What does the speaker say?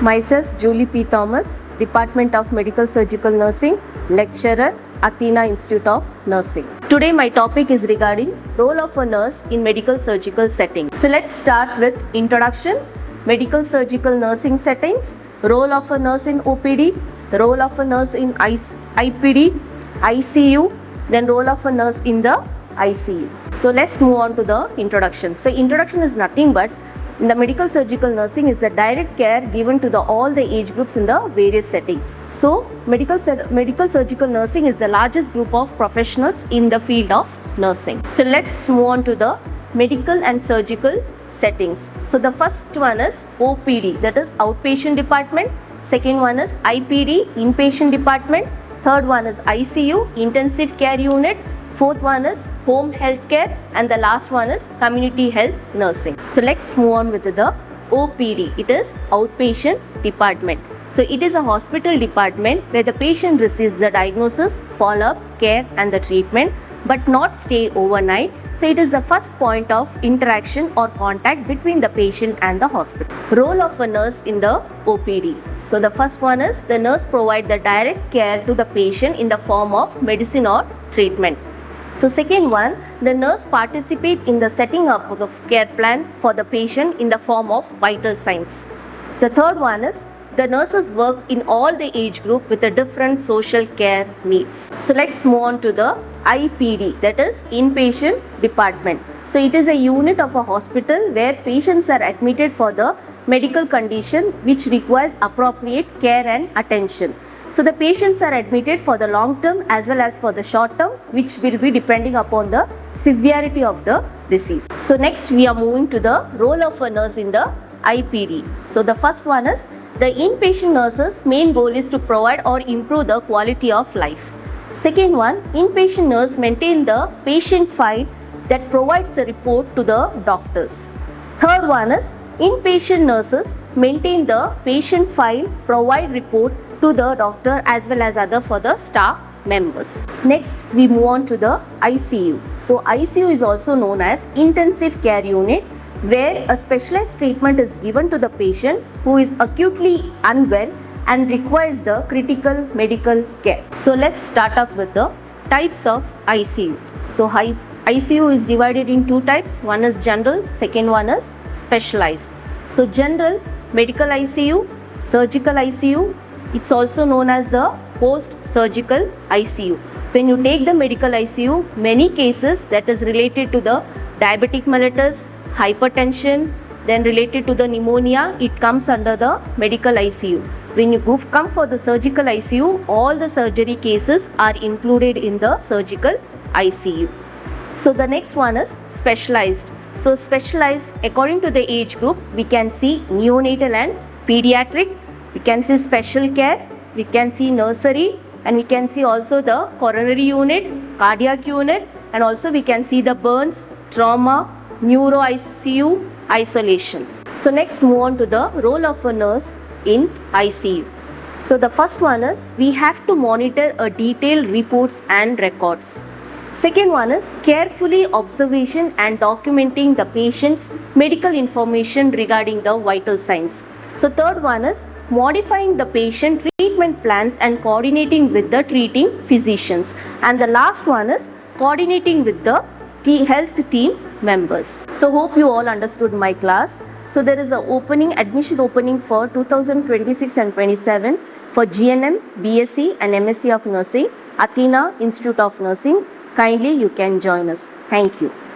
Myself, Julie P. Thomas, Department of Medical Surgical Nursing, Lecturer, Athena Institute of Nursing. Today my topic is regarding role of a nurse in medical surgical settings. So let's start with introduction, medical surgical nursing settings, role of a nurse in OPD, role of a nurse in IPD, ICU, then role of a nurse in the ICU. So let's move on to the introduction. So introduction is nothing but in the medical surgical nursing is the direct care given to all the age groups in the various settings. So medical surgical nursing is the largest group of professionals in the field of nursing. So let's move on to the medical and surgical settings. So the first one is OPD, that is outpatient department. Second one is IPD, inpatient department. Third one is ICU, intensive care unit. Fourth one is home health care, and the last one is community health nursing. So let's move on with the OPD. It is outpatient department. So it is a hospital department where the patient receives the diagnosis, follow-up, care and the treatment, but not stay overnight. So it is the first point of interaction or contact between the patient and the hospital. Role of a nurse in the OPD. So the first one is the nurse provides the direct care to the patient in the form of medicine or treatment. So second one, the nurse participate in the setting up of the care plan for the patient in the form of vital signs. The third one is the nurses work in all the age group with the different social care needs. So let's move on to the IPD, that is inpatient department. So it is a unit of a hospital where patients are admitted for the medical condition which requires appropriate care and attention. So the patients are admitted for the long term as well as for the short term, which will be depending upon the severity of the disease. So next we are moving to the role of a nurse in the IPD. So the first one is the inpatient nurse's main goal is to provide or improve the quality of life. Second one, inpatient nurse maintain the patient file that provides the report to the doctors. Third one is inpatient nurses maintain the patient file, provide report to the doctor as well as other for the staff members. Next we move on to the ICU. So ICU is also known as intensive care unit, where a specialized treatment is given to the patient who is acutely unwell and requires the critical medical care. So let's start up with the types of ICU. So ICU is divided in two types. One is general, second one is specialized. So general, medical ICU, surgical ICU, it's also known as the post-surgical ICU. When you take the medical ICU, many cases that is related to the diabetic mellitus, hypertension, then related to the pneumonia, it comes under the medical ICU. When you come for the surgical ICU, all the surgery cases are included in the surgical ICU. So the next one is specialized. So specialized, according to the age group, we can see neonatal and pediatric, we can see special care, we can see nursery, and we can see also the coronary unit, cardiac unit, and also we can see the burns, trauma, neuro ICU, isolation. So next move on to the role of a nurse in ICU. So the first one is we have to monitor a detailed reports and records. Second one is carefully observation and documenting the patient's medical information regarding the vital signs. So third one is modifying the patient treatment plans and coordinating with the treating physicians. And the last one is coordinating with the health team members. So hope you all understood my class. So there is admission opening for 2026 and 27 for GNM, BSc and MSc of Nursing, Athena Institute of Nursing. Kindly you can join us. Thank you.